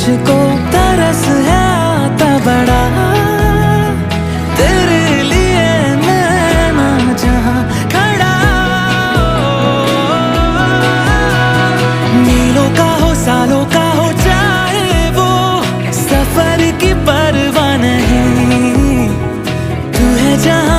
मुझको तरस है आता बड़ा, तेरे लिए मैं ना जहां खड़ा। मीलों का हो सालों का हो चाहे वो, सफर की परवाह नहीं, तू है जहां